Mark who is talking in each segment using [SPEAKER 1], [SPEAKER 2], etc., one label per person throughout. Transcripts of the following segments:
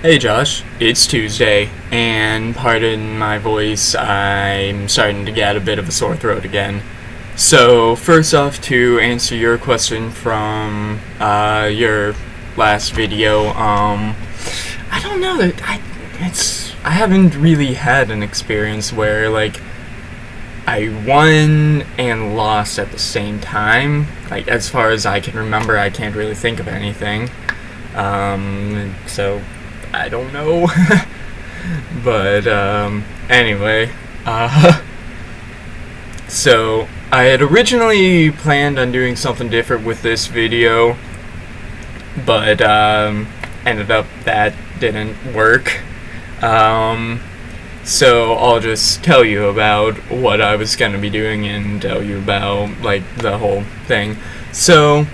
[SPEAKER 1] Hey Josh, it's Tuesday, and pardon my voice, I'm starting to get a bit of a sore throat again. So, first off, to answer your question from your last video, I don't know that I haven't really had an experience where I won and lost at the same time. Like, as far as I can remember, I can't really think of anything. So I don't know. But, anyway, so I had originally planned on doing something different with this video, but, ended up that didn't work. So I'll just tell you about what I was going to be doing and tell you about, the whole thing. So,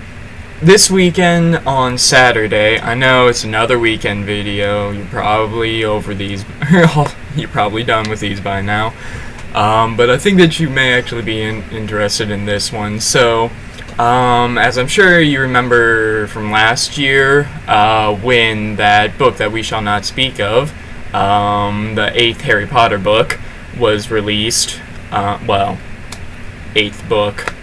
[SPEAKER 1] this weekend on Saturday, I know it's another weekend video, you're probably over these, you're probably done with these by now, but I think that you may actually be interested in this one. So, as I'm sure you remember from last year, when that book that we shall not speak of, the 8th Harry Potter book was released, 8th book,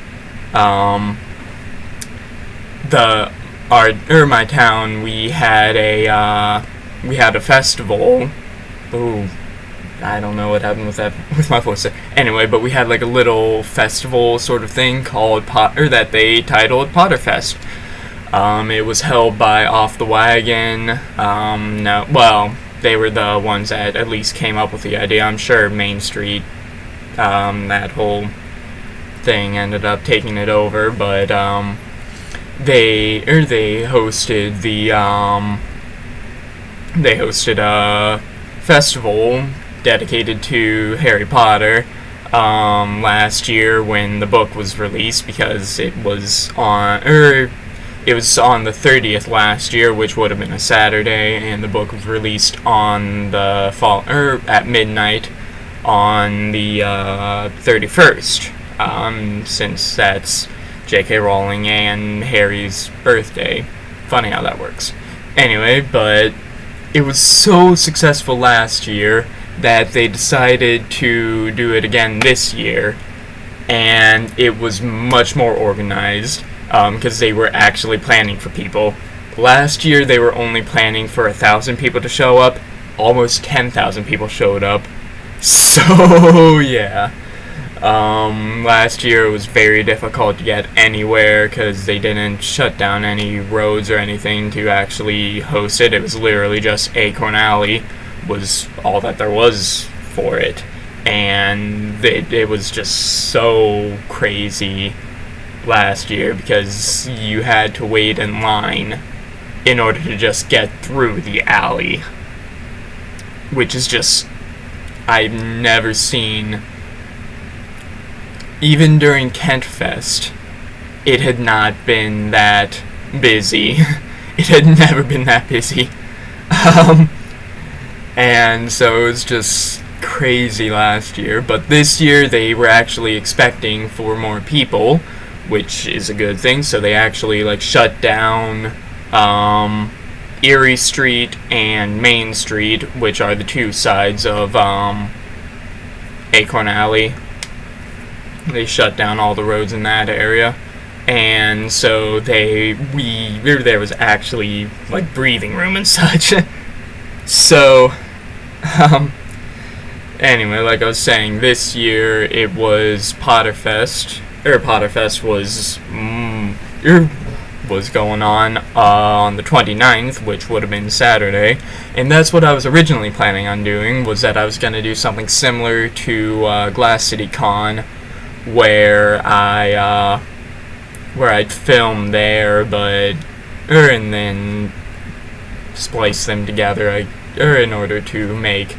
[SPEAKER 1] my town, we had a festival. Ooh, I don't know what happened with my voice there. Anyway, but we had a little festival sort of thing called that they titled Potterfest. It was held by Off the Wagon. They were the ones that at least came up with the idea. I'm sure Main Street, that whole thing ended up taking it over, but they hosted a festival dedicated to Harry Potter last year when the book was released, because it was on the 30th last year, which would have been a Saturday, and the book was released on the at midnight on the 31st, since that's J.K. Rowling and Harry's birthday. Funny how that works. Anyway, but it was so successful last year that they decided to do it again this year, and it was much more organized, because they were actually planning for people. Last year they were only planning for 1,000 people to show up. Almost 10,000 people showed up. So, yeah. Last year it was very difficult to get anywhere because they didn't shut down any roads or anything to actually host it. It was literally just Acorn Alley was all that there was for it. And it was just so crazy last year because you had to wait in line in order to just get through the alley. Which is just, I've never seen. Even during Kentfest, it had not been that busy. It had never been that busy. And so it was just crazy last year. But this year they were actually expecting for more people, which is a good thing. So they actually shut down Erie Street and Main Street, which are the two sides of Acorn Alley. They shut down all the roads in that area, and so there was actually breathing room and such. So, anyway, like I was saying, this year it was Potterfest. Potterfest was going on the 29th, which would have been Saturday, and that's what I was originally planning on doing. Was that I was going to do something similar to Glass City Con, where I'd film there, and then splice them together, in order to make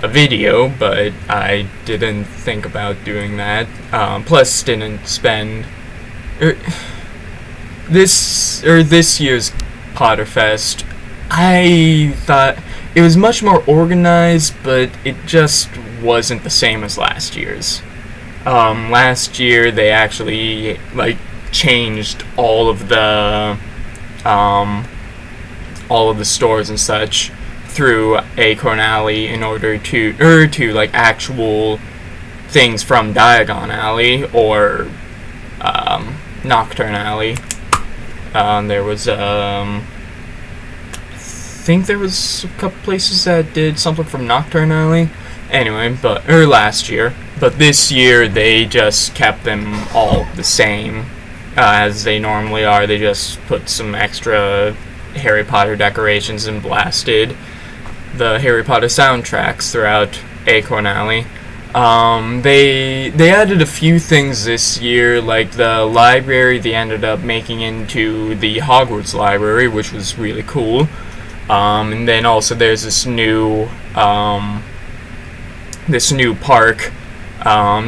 [SPEAKER 1] a video, but I didn't think about doing that. Plus, didn't spend this year's Potterfest. I thought it was much more organized, but it just wasn't the same as last year's. Last year they actually changed all of the stores and such through Acorn Alley in order to like actual things from Diagon Alley or Nocturne Alley. There was I think there was a couple places that did something from Nocturne Alley. Anyway, last year. But this year they just kept them all the same as they normally are. They just put some extra Harry Potter decorations and blasted the Harry Potter soundtracks throughout Acorn Alley. They added a few things this year, like the library they ended up making into the Hogwarts library, which was really cool. And then also there's this new park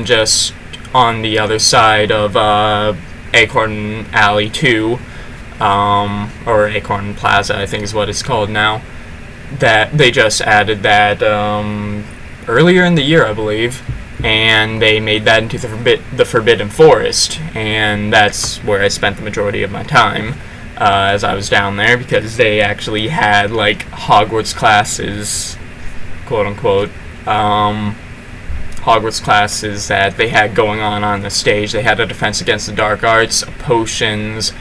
[SPEAKER 1] just on the other side of Acorn Alley 2, or Acorn Plaza, I think is what it's called now. That they just added that earlier in the year, I believe, and they made that into the Forbidden Forest, and that's where I spent the majority of my time as I was down there, because they actually had like Hogwarts classes, quote unquote, Hogwarts classes that they had going on the stage. They had a Defense Against the Dark Arts, potions,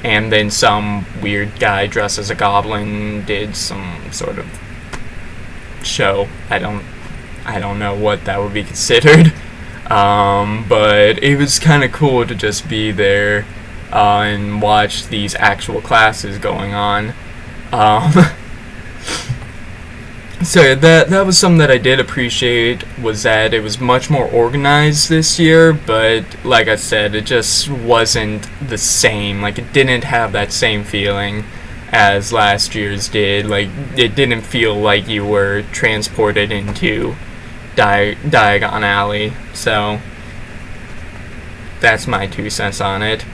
[SPEAKER 1] and then some weird guy dressed as a goblin did some sort of show. I don't know what that would be considered, but it was kind of cool to just be there and watch these actual classes going on. So that was something that I did appreciate, was that it was much more organized this year, but like I said, it just wasn't the same. Like, it didn't have that same feeling as last year's did. Like, it didn't feel like you were transported into Diagon Alley. So that's my 2 cents on it.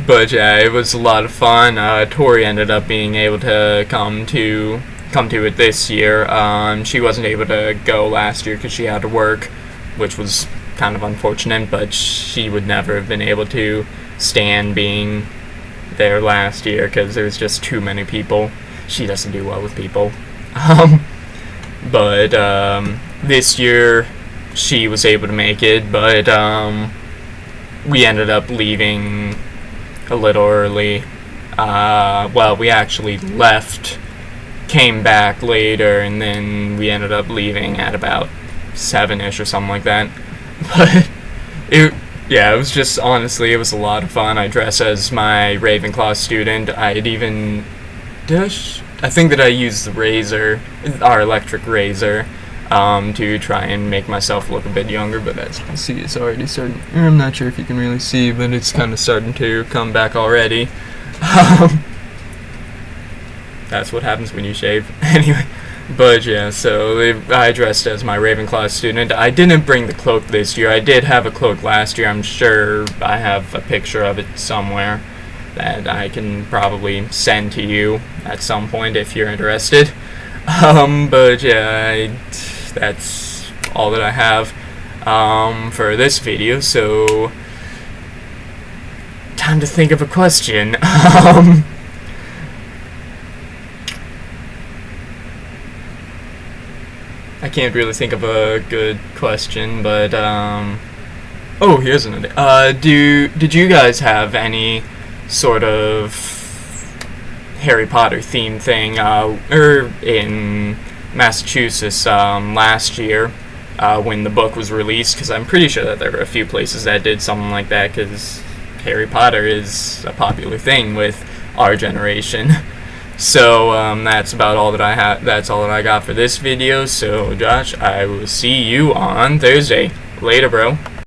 [SPEAKER 1] But yeah, it was a lot of fun. Tori ended up being able to come to it this year. She wasn't able to go last year because she had to work, which was kind of unfortunate, but she would never have been able to stand being there last year because there was just too many people. She doesn't do well with people. But this year she was able to make it, but we ended up leaving a little early. Well, we actually left, came back later, and then we ended up leaving at about 7-ish or something like that. But it was just, honestly, it was a lot of fun. I dressed as my Ravenclaw student. I think that I used the razor, our electric razor, to try and make myself look a bit younger, but as you can see, it's already starting. I'm not sure if you can really see, but it's kind of starting to come back already. That's what happens when you shave. Anyway, but yeah, so I dressed as my Ravenclaw student. I didn't bring the cloak this year. I did have a cloak last year. I'm sure I have a picture of it somewhere that I can probably send to you at some point if you're interested. But yeah, that's all that I have for this video, so time to think of a question. I can't really think of a good question, but oh, here's another. Did you guys have any sort of Harry Potter themed thing in Massachusetts last year when the book was released? Because I'm pretty sure that there were a few places that did something like that, because Harry Potter is a popular thing with our generation. So that's about all that I have. That's all that I got for this video. So Josh, I will see you on Thursday. Later, bro.